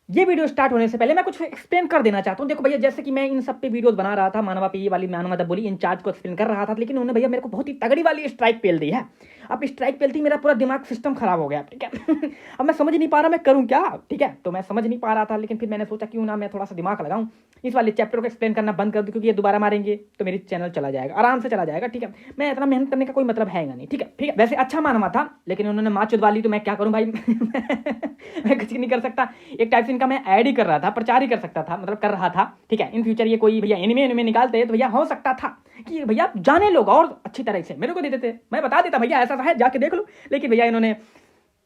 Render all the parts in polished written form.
ये video start होने से पहले मैं कुछ एक्सप्लेन कर देना चाहता हूँ। देखो भैया, जैसे कि मैं इन सब पे वीडियोस बना रहा था, मानवा पे ये वाली मानवा द बोली इंचार्ज को एक्सप्लेन कर रहा था, लेकिन उन्होंने भैया मेरे को बहुत ही तगड़ी वाली स्ट्राइक पेल दी है। अब स्ट्राइक पेलती मेरा पूरा दिमाग सिस्टम खराब हो गया, ठीक है। अब मैं समझ नहीं पा रहा मैं करूँ क्या, ठीक है। तो मैं समझ नहीं पा रहा था, लेकिन फिर मैंने सोचा क्यों ना मैं थोड़ा सा दिमाग लगाऊं, इस वाले चैप्टर को एक्सप्लेन करना बंद कर दूं, क्योंकि ये दोबारा मारेंगे तो मेरी चैनल चला जाएगा, आराम से चला जाएगा, ठीक है। मैं इतना मेहनत करने का कोई मतलब है नहीं, ठीक है, ठीक है। वैसे अच्छा मानवा था, लेकिन उन्होंने माँ चुदवा ली, तो मैं क्या करूँ भाई। मैं कुछ नहीं कर सकता। एक टाइप से इनका मैं ऐड ही कर रहा था, प्रचार ही कर सकता था, मतलब कर रहा था, ठीक है। इन फ्यूचर ये कोई भैया एनिमे निकालते तो भैया हो सकता था कि भैया जाने लोग और अच्छी तरह से मेरे को दे देते, मैं बता देता भैया ऐसा है, जाके देख लो। लेकिन भैया इन्होंने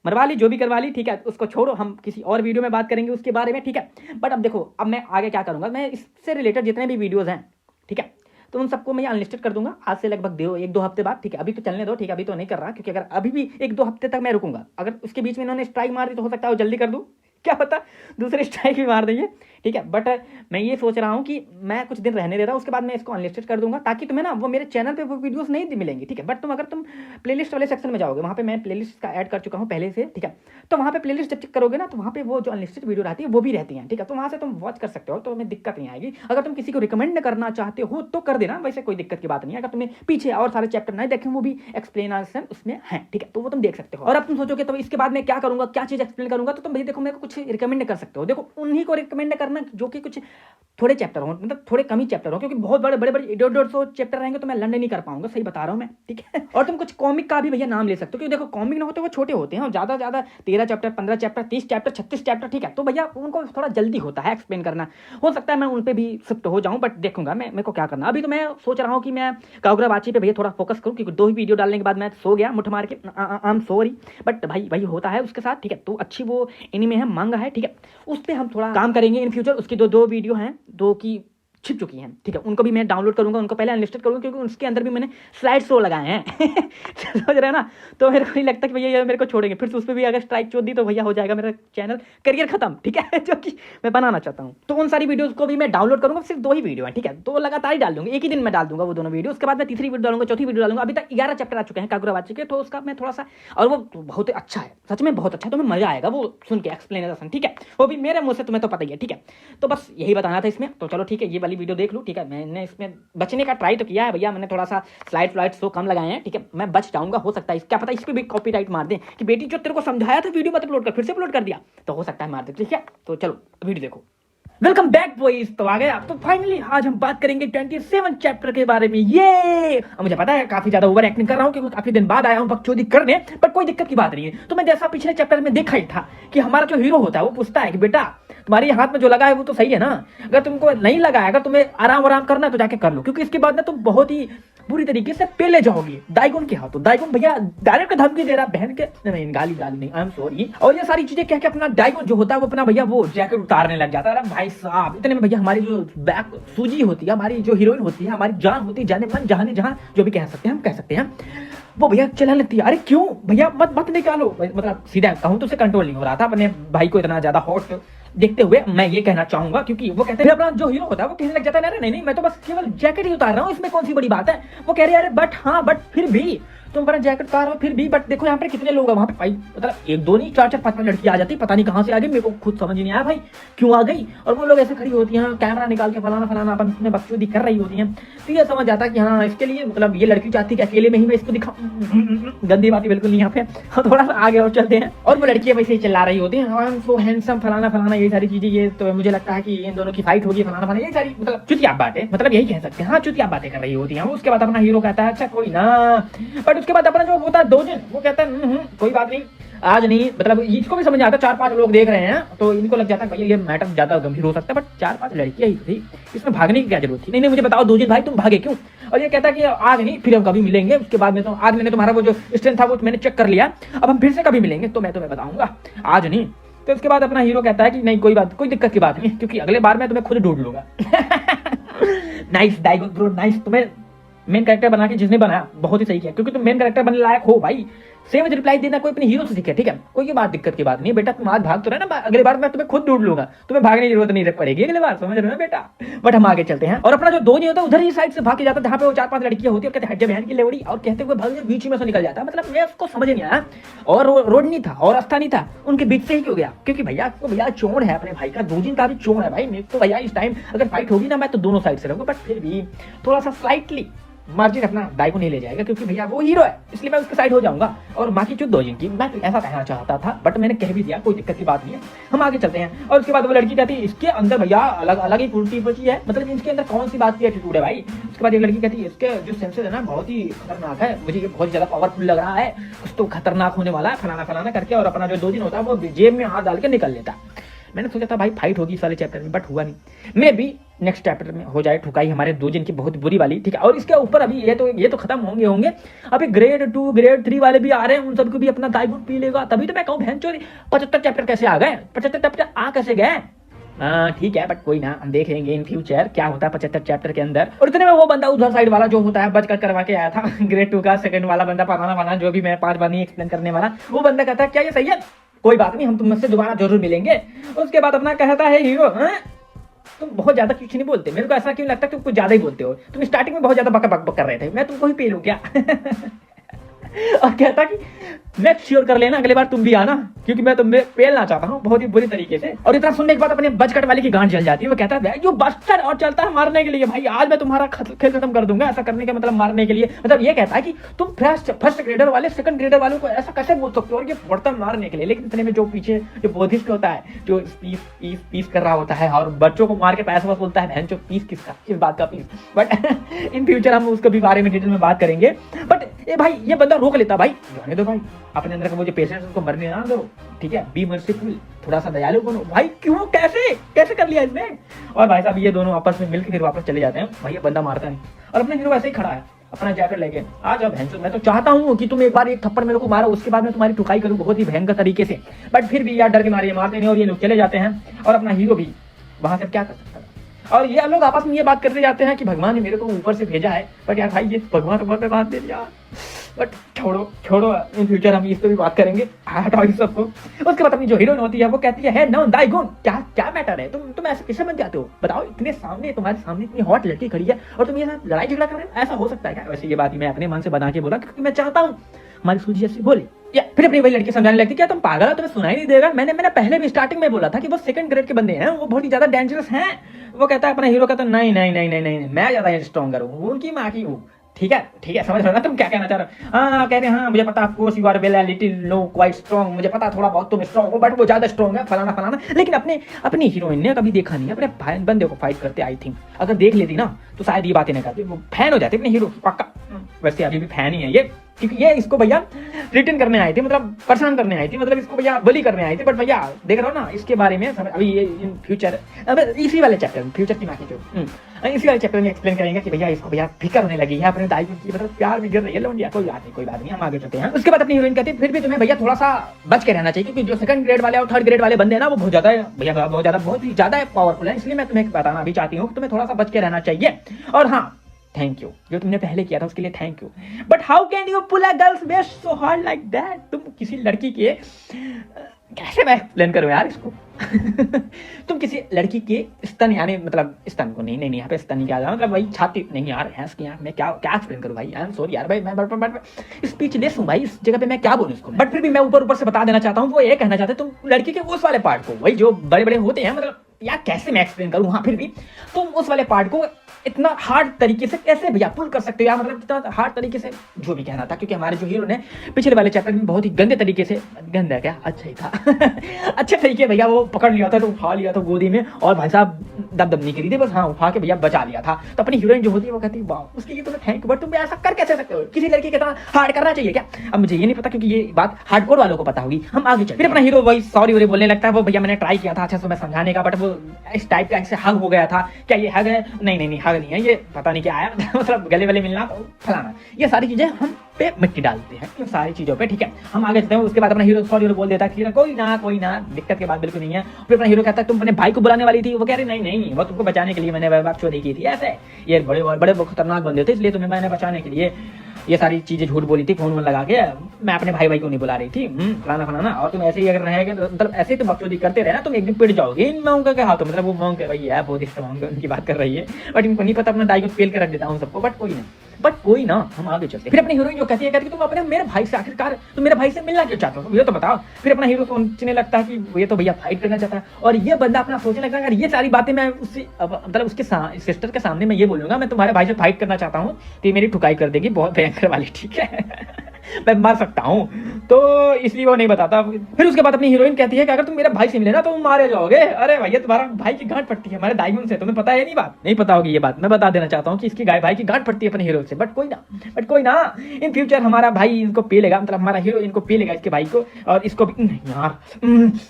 मरवा ली, जो भी करवा ली, ठीक है। उसको छोड़ो, हम किसी और वीडियो में बात करेंगे उसके बारे में, ठीक है। बट अब देखो, अब मैं आगे क्या करूंगा, मैं इससे रिलेटेड जितने भी वीडियोस हैं, ठीक है, तो उन सबको मैं अनलिस्टेड कर दूंगा आज से लगभग 1-2 हफ्ते बाद, ठीक है। अभी तो चलने दो, ठीक है, अभी तो नहीं कर रहा, क्योंकि अगर अभी भी 1-2 हफ्ते तक मैं रुकूंगा, अगर उसके बीच में इन्होंने स्ट्राइक मार दी तो हो सकता है वो जल्दी कर दूँ, क्या पता दूसरे स्ट्राइक भी मार देंगे, ठीक है। बट मैं ये सोच रहा हूँ कि मैं कुछ दिन रहने दे रहा हूँ, उसके बाद मैं इसको अनलिस्टेड कर दूंगा, ताकि तुम्हें ना वो मेरे चैनल पे वो वीडियोस नहीं मिलेंगी, ठीक है। बट तुम अगर तुम प्लेलिस्ट वाले सेक्शन में जाओगे, वहाँ पे मैं प्लेलिस्ट का ऐड कर चुका हूँ पहले से, ठीक है। तो वहाँ पे प्लेलिस्ट जब चेक करोगे ना, तो वहाँ पे वो जो अनलिस्टेड वीडियो रहती है वो भी रहती है, ठीक है। तो वहाँ से तुम वॉच कर सकते हो, तो तुम्हें दिक्कत नहीं आएगी। अगर तुम किसी को रिकमेंड करना चाहते हो तो कर देना, वैसे कोई दिक्कत की बात नहीं है। अगर तुम्हें पीछे और सारे चैप्टर नहीं देखे, वो भी एक्सप्लेनेशन उसमें है, ठीक है, तो वो तुम देख सकते हो। और अब तुम सोचोगे तो इसके बाद मैं क्या करूंगा, क्या चीज एक्सप्लेन करूंगा, तो तुम भाई देखो मेरे को कुछ रिकमेंड कर सकते हो। देखो उन्हीं को रिकमेंड करना जो कि कुछ थोड़े चैप्टर हो, मतलब थोड़े कम ही चैप्टर हो, क्योंकि बहुत बड़े बड़े 150-150 चैप्टर रहेंगे तो मैं लर्न नहीं कर पाऊंगा, सही बता रहा हूँ मैं, ठीक है। और तुम कुछ कॉमिक का भी भैया नाम ले सकते हो, क्योंकि देखो कॉमिक ना होते वो छोटे होते हैं, और ज्यादा ज्यादा 13 चैप्टर, 15 चैप्टर, 30 चैप्टर, 36 चैप्टर, ठीक है। तो भैया उनको थोड़ा जल्दी होता है एक्सप्लेन करना, हो सकता है मैं उन पर भी शिफ्ट हो जाऊँ, बट देखूंगा मैं मेरे को क्या करना। अभी तो मैं सोच रहा हूँ कि मैं कागुराबाची पे भैया थोड़ा फोकस करूँ, क्योंकि 2 ही वीडियो डालने के बाद मैं सो गया मुठ मार के, आई एम सॉरी, बट भाई वही होता है उसके साथ, ठीक है। तो अच्छी वो एनीमे है, मांगा है, ठीक है, उस पर हम थोड़ा काम करेंगे इन फ्यूचर। उसकी दो वीडियो हैं, 2 की छिप चुकी हैं, ठीक है, उनको भी मैं डाउनलोड करूंगा, उनको पहले अनलिस्टेड करूंगा, क्योंकि उसके अंदर भी मैंने स्लाइड शो लगाए हैं। समझ रहे हैं ना। तो मेरे को नहीं लगता कि भैया ये मेरे को छोड़ेंगे, फिर उस पर भी अगर स्ट्राइक चोट दी तो भैया हो जाएगा मेरा चैनल करियर खत्म, ठीक है। जो कि मैं बनाना चाहता हूँ, तो उन सारी वीडियोस को भी मैं डाउनलोड करूंगा। सिर्फ 2 ही वीडियो है, ठीक है, तो लगातार ही डाल दूंगा, एक ही दिन में डाल दूंगा वो दोनों वीडियो। उसके बाद मैं तीसरी वीडियो डालूंगा, चौथी वीडियो डालूंगा। अभी तक 11 चैप्टर आ चुके हैं कागुराबाची के, तो उसका मैं थोड़ा सा, और वो बहुत अच्छा है, सच में बहुत अच्छा है, तुम्हें मजा आएगा वो सुन के एक्सप्लेनेशन, ठीक है, वो भी मेरे मुंह से, तुम्हें तो पता ही है, ठीक है। तो बस यही बताना था इसमें, तो चलो ठीक है, ये वाली वीडियो देख लो, ठीक है। मैंने इसमें बचने का ट्राई तो किया है भैया, मैंने थोड़ा सा स्लाइड शो कम लगाए हैं, ठीक है। मैं बच जाऊंगा, हो सकता है क्या पता इस पे भी कॉपीराइट मार दें कि बेटी जो तेरे को समझाया था वीडियो मत अपलोड कर, फिर से अपलोड कर दिया, तो हो सकता है मार दे, ठीक है। तो चलो वीडियो देखो। वेलकम बैक बॉयज, तो आ गए आप। तो फाइनली आज हम बात करेंगे 27 चैप्टर के बारे में। ये मुझे पता है काफी ज्यादा ओवर एक्टिंग कर रहा हूँ, क्योंकि काफी दिन बाद आया हूँ बकचोदी करने, पर कोई दिक्कत की बात नहीं है। तो मैं जैसा पिछले चैप्टर में देखा ही था कि हमारा जो हीरो होता है वो पूछता है कि बेटा तुम्हारे हाथ में जो लगा है वो तो सही है ना, अगर तुमको नहीं लगा है, अगर तुम्हें आराम करना है तो जाके कर लो, क्योंकि इसके बाद ना तुम बहुत ही बुरी तरीके से पेले जाओगी दाइगुन के हाथों। दाइगुन भैया डायरेक्ट धमकी दे रहा बहन के, नहीं गाली नहीं, आई एम सॉरी। और ये सारी चीजें कह के अपना दाइगुन जो होता है वो अपना भैया वो जैकेट उतारने लग जाता है। अरे भाई साहब, इतने में भैया हमारी जो बैक सूजी होती है, हमारी जो हीरोइन होती है, हमारी जान होती है, जाने मन जहाने जहां जो भी कह सकते हैं हम, कह सकते हैं, वो भैया चला लेती है। अरे क्यों भैया, मत निकालो, मतलब सीधा कहूं तो उसे कंट्रोल नहीं हो रहा था अपने भाई को इतना ज्यादा हॉट देखते हुए, मैं ये कहना चाहूंगा, क्योंकि वो कहते हैं अपना जो हीरो होता है वो कहने लग जाता है, नहीं मैं तो बस केवल जैकेट ही उतार रहा हूँ, इसमें कौन सी बड़ी बात है। वो कह रहे हैं अरे बट फिर भी तुम अपना जैकेट उतार रहे हो, फिर भी, बट देखो यहाँ पे कितने लोग हैं वहाँ पे, भाई मतलब 1-2 नहीं 4-4 5-5 लड़की आ जाती, पता नहीं कहाँ से आ गई, मेरे को खुद समझ नहीं आया भाई क्यों आ गई। और वो लोग ऐसे खड़ी होती हैं, कैमरा निकाल के फलाना अपन उसमें बकचोदी कर रही होती हैं, तो ये समझ जाता कि हाँ इसके लिए, मतलब ये लड़की चाहती है कि अकेले में ही मैं इसको दिखाऊं। गंदी बात बिल्कुल नहीं यहाँ पे, थोड़ा सा आगे और चलते हैं। और वो लड़कियां वैसे ही चिल्ला रही होती हैं, आई एम सो हैंडसम, फलाना ये सारी चीजें। ये तो मुझे लगता है कि इन दोनों की फाइट होगी, फलाना ये सारी मतलब चुतिया बातें, मतलब यही कह सकते हैं, हाँ चुतिया बातें कर रही होती हैं। उसके बाद अपना हीरो कहता है अच्छा कोई ना, बट उसके बाद अपना जो होता है 2 दिन, वो कहता है कोई बात नहीं, आज नहीं, मतलब इसको भी समझ आता है, 4-5 लोग देख रहे हैं तो इनको लग जाता है भैया ये मैटर ज्यादा गंभीर हो सकता है, बट 4-5 लड़कियां ही थी, इसमें भागने की क्या जरूरत थी। नहीं मुझे बताओ 2 दिन भाई तुम भागे क्यों। और ये कहता है कि आज नहीं, फिर हम कभी मिलेंगे, उसके बाद में तो आज मैंने तुम्हारा वो जो स्ट्रेंथ था वो मैंने चेक कर लिया, अब हम फिर से कभी मिलेंगे तो मैं तुम्हें बताऊंगा, आज नहीं। तो इसके बाद अपना हीरो कहता है कि नहीं कोई दिक्कत की बात नहीं, क्योंकि अगले बार मैं तुम्हें खुद ढूंढ लूंगा। नाइस डायगोन ब्रो, नाइस। तुम्हें मेन कैरेक्टर बना के जिसने बनाया बहुत ही सही किया, क्योंकि तुम मेन कैरेक्टर बनने लायक हो भाई, सेम रिप्लाई देना कोई अपने हीरो से सीखे, ठीक है, कोई की बात दिक्कत की बात नहीं बेटा, तुम आज भाग तो रहे ना, अगली बार मैं तुम्हें खुद ढूंढ लूंगा, तुम्हें भागने की जरूरत नहीं पड़ेगी अगली बार, समझ रहे हो बेटा। बट हम आगे चलते हैं और अपना जो दो नहीं होता उधर ही साइड से भाग के जाता है जहाँ पे वो 4-5 लड़कियां होती है, कहते हैं बहन की लेवड़ी, और कहते हुए भाग बीच में से निकल जाता है। मतलब मैं उसको समझ नहीं आया, और रोड नहीं था और रास्ता नहीं था, उनके बीच से ही क्यों गया? क्योंकि भैया को भैया चोर है अपने भाई का, दोजिन का भी चोर है भाई। मेरे तो भैया इस टाइम अगर फाइट होगी ना मैं तो दोनों साइड से रहूंगा, बट फिर भी थोड़ा सा स्लाइटली मार्जिन अपना दाई को नहीं ले जाएगा, क्योंकि भैया वो हीरो है इसलिए मैं उसके साइड हो जाऊंगा। और बाकी जो दोजिन की मैं तो ऐसा कहना चाहता था, बट मैंने कह भी दिया, कोई दिक्कत की बात नहीं है। हम आगे चलते हैं और उसके बाद वो लड़की कहती है इसके अंदर भैया अलग अलग ही कुर्ती बची है, मतलब इसके अंदर कौन सी बात की एटीट्यूड है भाई। उसके बाद एक लड़की कहती है इसके जो सेंसेस है ना बहुत ही खतरनाक है, मुझे ये बहुत ज्यादा पावरफुल लग रहा है, कुछ तो खतरनाक होने वाला है, फलाना फलाना करके, और अपना जो दोजिन होता है वो जेब में हाथ डाल के निकल लेता है। मैंने सोचा था भाई फाइट होगी इस वाले चैप्टर में, बट हुआ नहीं। मे भी नेक्स्ट चैप्टर में हो जाए ठुकाई हमारे दोजिन की बहुत बुरी वाली, ठीक है। और इसके ऊपर अभी ये तो खत्म होंगे अभी ग्रेड 2 ग्रेड 3 वाले भी आ रहे हैं, उन सबको भी अपना दाईगुट पी लेगा। तभी तो मैं कहूँ बहन चोरी 75 चैप्टर कैसे आ गए, 75 चैप्टर आ कैसे गए? ठीक है, बट कोई ना, हम देखेंगे इन फ्यूचर क्या होता है 75 चैप्टर के अंदर। और इतने में वो बंदा उधर साइड वाला जो होता है बच कट करवा के आया था ग्रेड 2 का सेकंड वाला बंदा, पढ़ाना वाला जो भी मैं 5 बार नहीं एक्सप्लेन करने वाला, वो बंदा कहता है क्या ये सही है, कोई बात नहीं, हम तुमसे दोबारा जरूर मिलेंगे। उसके बाद अपना कहता है हीरो तुम बहुत ज्यादा कुछ नहीं बोलते, मेरे को ऐसा क्यों लगता है तुम कुछ ज्यादा ही बोलते हो, तुम स्टार्टिंग में बहुत ज्यादा बक बक कर रहे थे, मैं तुमको ही पी लूं क्या और कहता कि मैं श्योर कर लेना अगली बार तुम भी आना, क्योंकि मैं तुम्हें पेलना चाहता हूँ बहुत ही बुरी तरीके से। और इतना सुनने के बाद अपने बजकट वाले की गांड जल जाती है। वो कहता है जो बस्टर और चलता है मारने के लिए, भाई आज मैं तुम्हारा खेल खत्म कर दूंगा। ऐसा करने का मतलब मारने के लिए, मतलब ये कहता है कि तुम फर्स्ट ग्रेडर वाले सेकंड ग्रेडर वालों को ऐसा कैसे बोल सकते हो, और ये पड़ता मारने के लिए। लेकिन इतने में जो पीछे जो बोधिस्ट होता है, जो पीस कर रहा होता है और बच्चों को मार के पैसा वसूलता है, बहन जो पीस किसका, किस बात का पीस। बट इन फ्यूचर हम उसको भी बारे में डिटेल में बात करेंगे। बट ये भाई ये बंदा रोक लेता, भाई जाने दो भाई, अपने अंदर का वो जो पेशेंस उसको मरने ना दो, ठीक है, बी मर्सीफुल, थोड़ा सा दयालु बनो। भाई क्यों, कैसे कर लिया इसने? और भाई साहब ये दोनों आपस में मिलकर फिर वापस चले जाते हैं। भाई ये बंदा मारता नहीं और अपना हीरो वैसे ही खड़ा है अपना जैकेट लेके, आ जाओ भैंसो, मैं तो चाहता हूँ कि तुम एक बार एक थप्पड़ मेरे को मारो, उसके बाद मैं तुम्हारी ठुकाई करूँ बहुत ही भयंकर तरीके से। बट फिर भी यार डर के मारे ये मारते नहीं और ये लोग चले जाते हैं। और अपना हीरो भी वहां से क्या कर सकता है। और ये लोग आपस में ये बात करते जाते हैं कि भगवान ने मेरे को ऊपर से भेजा है। बट यार भाई ये भगवान ऊपर पे बात दे दिया। बट छोड़ो इन फ्यूचर हम इस पर भी बात करेंगे, हटाओ इस सबको। उसके बाद अपनी जो हीरोइन होती है वो कहती है नो दाईगुन, क्या मैटर है, तुम ऐसे कैसे बन जाते हो, बताओ, इतने सामने तुम्हारे सामने इतनी हॉट लड़की खड़ी है और तुम ये लड़ाई झगड़ा कर रहे हो, ऐसा हो सकता है क्या? वैसे ये बात मैं अपने मन से बना के बोला क्योंकि मैं चाहता हूँ हमारी सूजी जैसी बोली। या फिर अपनी वही लड़की समझाने लगती, क्या तुम पागल हो, तुम्हें सुनाई नहीं देगा? मैंने पहले भी स्टार्टिंग में बोला था कि वो सेकंड ग्रेड के बंदे हैं, वो बहुत ही ज्यादा डेंजरस हैं। वो कहता है अपना हीरो कहता है नहीं, मैं ज्यादा स्ट्रॉन्गर हूँ, उनकी माँ की हूँ। ठीक है, समझ रहे हो ना तुम क्या कहना चाह रहे हो? हाँ कह रहे हैं, हाँ मुझे पता, of course you are well little no quite strong, मुझे पता थोड़ा बहुत तुम स्ट्रॉन्ग हो, बट वो ज्यादा स्ट्रॉन्ग है, फलाना। लेकिन अपनी हीरोइन ने कभी देखा नहीं है अपने बंदे को फाइट करते। आई थिंक अगर देख लेती ना तो शायद ये बातें नहीं करती, वो फैन हो जाती अपने हीरो पक्का। वैसे अभी भी फैन ही है ये, क्योंकि ये इसको भैया रिटर्न करने आई थी, मतलब परेशान करने आई थी, मतलब इसको भैया बली करने आई थी। बट भैया देख रहे हो ना इसके बारे में अभी ये इन फ्यूचर, अब इसी वाले चैप्टर में फ्यूचर की माँ की जो इसी वाले चैप्टर में एक्सप्लेन करेंगे कि भैया इसको भैया फिक्र होने लगी है अपने दाई की, मतलब प्यार भी कर रही है लौंडिया। कोई बात नहीं, हम आगे चलते हैं। उसके बाद अपनी हीरोइन कहती है फिर भी तुम्हें भैया थोड़ा सा बच के रहना चाहिए, क्योंकि जो सेकंड ग्रेड वाले और थर्ड ग्रेड वाले बंदे हैं ना वो बहुत ही ज्यादा पावरफुल है। इसलिए मैं तुम्हें बताना भी चाहती हूँ तुम्हें थोड़ा सा बच के रहना चाहिए। और हाँ थैंक यू, जो तुमने पहले किया था उसके लिए thank you, but how can you pull a girls waist so hard like that? तुम किसी लड़की के कैसे मैं एक्सप्लेन करूं यार इसको तुम किसी लड़की के स्तन, यानी मतलब स्तन को नहीं यहाँ पे स्तन क्या मतलब भाई छाती नहीं यार, हैंस की मैं क्या एक्सप्लेन करूं भाई, आई एम सॉरी यार भाई, मैं स्पीचलेस हूं भाई, इस जगह पे मैं क्या बोलूं इसको। बट फिर भी मैं ऊपर से बता देना चाहता हूं, वो ये कहना चाहते तुम लड़की के उस वाले पार्ट को, वही जो बड़े होते हैं, मतलब यार कैसे मैं एक्सप्लेन करूं, हाँ फिर भी तुम उस वाले पार्ट को इतना हार्ड तरीके से कैसे भैया पुल कर सकते हो यार, मतलब इतना हार्ड तरीके से जो भी कहना था। क्योंकि हमारे जो हीरो ने पिछले वाले चैप्टर में बहुत ही गंदे तरीके से, गंदा क्या अच्छा ही था अच्छे तरीके भैया वो पकड़ लिया था, तो उठा लिया था गोदी में और भाई साहब दब नहीं करी थी, बस हाँ उठा के भैया बचा लिया था। तो अपनी हीरोइन जो होती है वो कहती है वाह उसके लिए तुम्हें थैंक यू, बट तुम ऐसा कर कैसे सकते हो, किसी लड़की के तरह हार्ड करना चाहिए क्या? अब मुझे ये नहीं पता क्योंकि ये बात हार्डकोर वालों को पता होगी। हम आगे चलते। फिर अपना हीरो वही सॉरी बोलने लगता है, वो भैया मैंने ट्राई किया था अच्छा से मैं समझाने का, बट वो इस टाइप का ऐसे हग हो गया था। क्या ये हग है? नहीं हग नहीं है, ये पता नहीं क्या आया मतलब गले वाले मिलना फलाना, ये सारी चीजें हम पे मिट्टी डालते हैं इन सारी चीजों पे, ठीक है। हम आगे चलते हैं। उसके बाद अपना हीरो सॉरी बोल देता है, कोई ना दिक्कत की बात बिल्कुल नहीं है। फिर अपना हीरो कहता है तुम अपने भाई को बुलाने वाली थी, वो कह रही नहीं वो तुमको बचाने के लिए मैंने बात चोरी की थी, ऐसे ये बड़े खतरनाक बंदे थे इसलिए तुम्हें मैंने बचाने के लिए ये सारी चीजें झूठ बोली थी फोन लगा के, मैं अपने भाई को नहीं बुला रही थी, फलाना फलाना, और तुम ऐसे ही अगर रहेगा तो मतलब ऐसे ही तुम बकचोदी करते रहे ना तुम एक दिन पिट जाओगे इन मांग के हाथों। मतलब वो मांग के भाई है बहुत इष्ट मांग उनकी बात कर रही है, बट इनको नहीं पता अपना दाई को पेल के रख देता हूँ सबको, बट कोई ना, हम आगे चलते। फिर अपनी हीरोइन जो कहती है तुम अपने मेरे भाई से आखिरकार तुम मेरे भाई से मिलना क्यों चाहते हो ये तो बताओ। फिर अपना हीरो सोचने लगता है कि ये तो भैया फाइट करना चाहता है, और ये बंदा अपना सोचने लगता है यार ये सारी बातें मैं उससे मतलब उसके सिस्टर के सामने मैं ये बोलूंगा मैं तुम्हारे भाई से फाइट करना चाहता हूँ तो ये मेरी ठुकाई कर देगी बहुत भयंकर वाली, ठीक है मैं मार सकता हूँ, तो इसलिए वो नहीं बताता। फिर उसके बाद अपनी हीरोइन कहती है कि अगर तुम मेरे भाई से मिले ना तो तुम मारे जाओगे। अरे भैया तुम्हारा भाई की गांठ फटती है हमारे दाइमन से, तुम्हें पता है नहीं बात, नहीं पता होगी ये बात, मैं बता देना चाहता हूँ कि इसकी भाई की गांठ फटती है अपने हीरो से। बट कोई ना इन फ्यूचर हमारा भाई इनको पी लेगा, मतलब हमारा हीरो इनको पी लेगा इसके भाई को, और इसको भी यार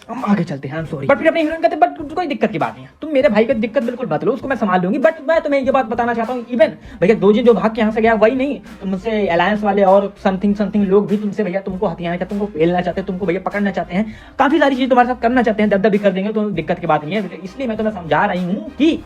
हम आगे चलते हैं, सॉरी। बट फिर अपनी हीरोइन कहते बट कोई दिक्कत की बात नहीं है, तुम मेरे भाई की दिक्कत बिल्कुल मत लो, उसको मैं संभाल लूंगी। बट मैं तुम्हें ये बात बताना चाहता हूँ इवन भैया दो जो भाग के यहाँ से गया वही नहीं, तुमसे अलायंस वाले और समथिंग लोग भी तुमसे भैया तुमको हथियाना चाहते हैं, तुमको पेलना चाहते हैं, तुमको भैया पकड़ना चाहते हैं, काफी सारी चीज तुम्हारे साथ करना चाहते हैं, दब भी कर देंगे तो दिक्कत की बात नहीं है। इसलिए मैं तुम्हें समझा रही हूँ कि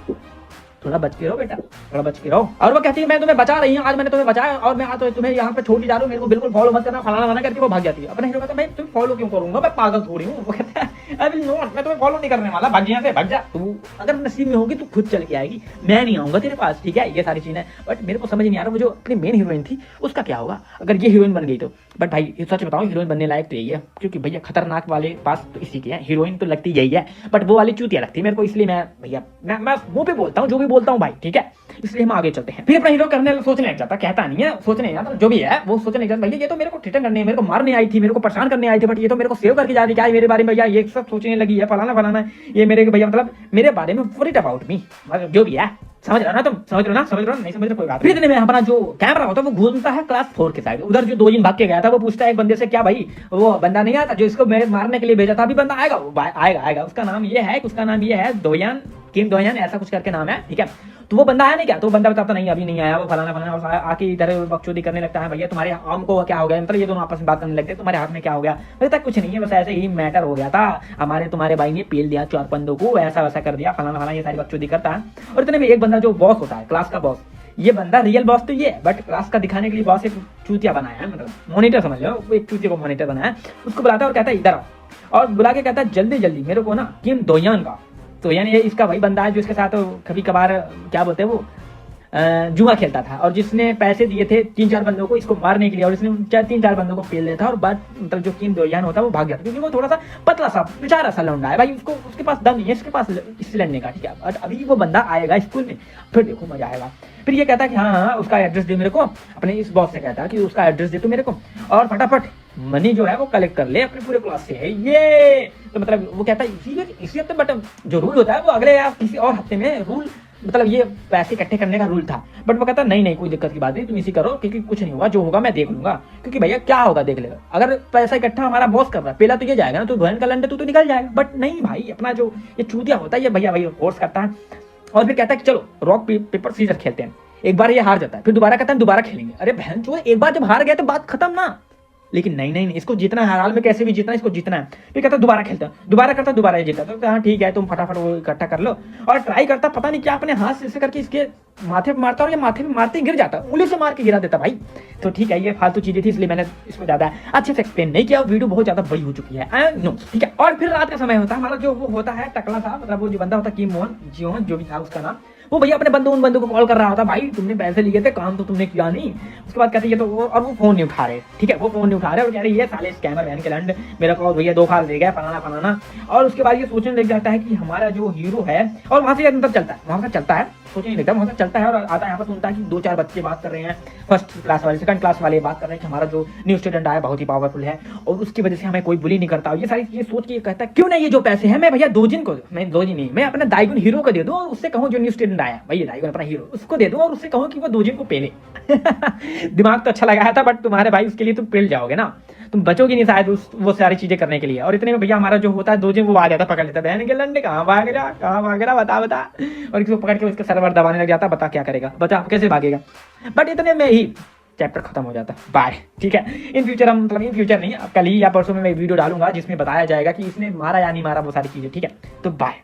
थोड़ा बच के रहो बेटा, थोड़ा बच के रहो। और वो कहती है मैं तुम्हें बचा रही हूँ, आज मैंने तुम्हें बचाया और मैं आज तुम्हें यहाँ पे छोड़ जा रहा हूँ, मेरे को बिल्कुल फॉलो मत करना, फलाना वाला करके वो भाग जाती है। अपने हीरो कहता है मैं तुम्हें फॉलो क्यों करूंगा, मैं पागल थोड़ी हूँ। वो कहता है आई विल नॉट, मैं तुम्हें फॉलो नहीं करने वाला, भाग यहाँ से, भाग जा तू, अगर नसीब में होगी तो खुद चल के आएगी, मैं नहीं आऊंगा तेरे पास, ठीक है। ये सारी चीजें बट मेरे को समझ नहीं आ रहा वो जो अपनी मेन हीरोइन थी उसका क्या होगा अगर ये हीरोइन बन गई तो। बट भाई सच बताऊं हीरोइन बनने लायक तो यही है, क्योंकि भैया खतरनाक वाले पास तो इसी के है, हीरोइन तो लगती यही है, बट वो वाली चूतिया लगती है मेरे को, इसलिए मैं भैया मैं मुंह पे बोलता हूँ जो भी बोलता हूँ भाई, ठीक है। इसलिए हम आगे चलते हैं। फिर अपना हीरो सोचने लग जाता, कहता नहीं है, सोचने जाता जो भी है वो सोचने लग जाता भैया ये तो मेरे को थ्रेटन करने, मेरे को मारने आई थी, मेरे को परेशान करने आई थी, बट ये तो मेरे को सेव करके जा रही क्या है मेरे बारे में, भैया ये सब सोचने लगी है, फलाना ये मेरे भैया मतलब मेरे बारे में वरीड अबाउट मी, जो भी है समझ रहा ना तुम, समझ रहे हो नहीं समझ रहे कोई बात। फिर इतने में अपना जो कैमरा होता है वो घूमता है क्लास 4 के साइड, उधर जो 2 दिन भाग के गया था वो पूछता है एक बंदे से क्या भाई वो बंदा नहीं आता जो इसको मेरे मारने के लिए भेजा था, अभी बंदा आएगा, वो आएगा उसका नाम ये है दोयान, किम दोयान ऐसा कुछ करके नाम है, ठीक है। तो वो बंदा आया नहीं क्या, तो बंदा बताता नहीं अभी नहीं आया, वो फलाना आके इधर बकचोदी करने लगता है, भैया तुम्हारे आम को क्या हो गया, मतलब ये दोनों आपस में बात करने लगते हैं, तुम्हारे हाथ में क्या हो गया, तक कुछ नहीं है बस ऐसे ही मैटर हो गया था, हमारे तुम्हारे भाई ने पेल दिया 4 बंदों को, ऐसा वैसा कर दिया, फलाना ये सारी बकचोदी करता है। और इतने में एक बंदा जो बॉस होता है क्लास का बॉस, ये बंदा रियल बॉस तो ये है बट क्लास का दिखाने के लिए बॉस एक चूतिया बनाया है, मतलब मॉनिटर समझ लो, वो एक चूतिया को मॉनिटर बनाया है, उसको बुलाता है और कहता है इधर आओ, और बुला के कहता है जल्दी मेरे को ना किम दोयान का, तो यानी ये इसका वही बंदा है जो इसके साथ कभी कभार क्या बोलते हैं वो जुआ खेलता था, और जिसने पैसे दिए थे 3-4 बंदों को इसको मारने के लिए, और इसने 3-4 बंदों को पेल दिया था, और बाद मतलब जो किम दोयान होता है वो भाग जाता, क्योंकि वो थोड़ा सा पतला सा बेचारा सा लौंडा है भाई, उसके पास दम नहीं है इसके पास इससे लड़ने का, ठीक है। बट अभी वो बंदा आएगा स्कूल में फिर देखो मजा आएगा। फिर ये कहता है कि हाँ उसका एड्रेस दे मेरे को, अपने इस बॉस से कहता है कि उसका एड्रेस दे तो मेरे को, और फटाफट मनी जो है वो कलेक्ट कर ले अपने पूरे क्लास से है ये, तो मतलब वो कहता है इसी हफ्ते, बट जो रूल होता है वो अगले या किसी और हफ्ते में रूल, मतलब ये पैसे इकट्ठे करने का रूल था। बट वो कहता नहीं कोई दिक्कत की बात नहीं, तुम इसी करो क्योंकि कुछ नहीं होगा, जो होगा मैं देख लूंगा, क्योंकि भैया क्या होगा देख लेगा, अगर पैसा इकट्ठा हमारा बॉस कर रहा है पहला तो ये जाएगा ना, तो बहन का लंडे तो निकल जाएगा। बट नहीं भाई अपना जो ये चूतिया होता है ये भैया फोर्स करता है, और फिर कहता है कि चलो रॉक पेपर सीजर खेलते हैं। एक बार ये हार जाता है, फिर दोबारा कहता है दोबारा खेलेंगे। अरे बहन चो एक बार जब हार गया तो बात खत्म ना, लेकिन नहीं इसको जीतना है, हर हाल में कैसे भी जीतना है, इसको जीतना है। फिर कहता दोबारा खेलता, दोबारा करता, दोबारा ये जीता, तो हाँ ठीक है तुम फटाफट वो इकट्ठा कर लो, और ट्राई करता पता नहीं क्या अपने हाथ से ऐसे करके इसके माथे पे मारता, और ये माथे पे मारते ही गिर जाता, उंगली से मार के गिरा देता भाई। तो ठीक है ये फालतू चीजें थी इसलिए मैंने इसको ज्यादा अच्छे से एक्सप्लेन नहीं किया, वीडियो बहुत ज्यादा बड़ी हो चुकी है आई नो, ठीक है। और फिर रात का समय होता है, हमारा जो वो होता है टकला था, मतलब वो जो बंदा होता किम मोहन जो भी था उसका नाम, वो भैया अपने उन बंदों को कॉल कर रहा होता, भाई तुमने पैसे लिए थे काम तो तुमने किया नहीं। उसके बाद कहते ये तो और वो फोन नहीं उठा रहे, ठीक है वो फोन नहीं उठा रहे, और कह रहे ये साले स्कैमर बहन के लंड मेरा को भैया धोखा दे गया फलाना। और उसके बाद ये सोचने लग जाता है कि हमारा जो हीरो है, और वहां से अंदर चलता है, वहां से चलता है, सोचने लगता है वहां से चलता है, और आता है यहाँ पर सुनता है कि 2-4 बच्चे बात कर रहे हैं, फर्स्ट क्लास वाले सेकंड क्लास वाले बात कर रहे हैं कि हमारा जो न्यू स्टूडेंट आया बहुत ही पावरफुल है, और उसकी वजह से हमें कोई बुली नहीं करता। ये सारी चीजें सोच के कहता है क्यों नहीं ये जो पैसे हैं मैं भैया दोजिन नहीं मैं अपने दाइगुन हीरो को दे दूं, और उससे कहूं जो न्यू स्टूडेंट आया भैया दाइगुन अपना हीरो उसको दे दूं, और उससे कहूं कि वो दोजिन को पेले दिमाग तो अच्छा लगाया था बट तुम्हारे भाई उसके लिए तुम पेल जाओगे ना, तुम बचोगे नहीं शायद वो सारी चीजें करने के लिए। और इतने में भैया हमारा जो होता है दोजिन वो आ जाता, पकड़ लेता, बहन के लंडे कहाँ भाग रहा बता, और इसको पकड़ के उसका सर्वर दबाने लग जाता, बता क्या करेगा, बता कैसे भागेगा। बट इतने में ही चैप्टर खत्म हो जाता, बाय, ठीक है। इन फ्यूचर हम मतलब इन फ्यूचर नहीं, अब कल ही या परसों में मैं वीडियो डालूंगा जिसमें बताया जाएगा कि इसने मारा या नहीं मारा वो सारी चीजें, ठीक है। तो बाय।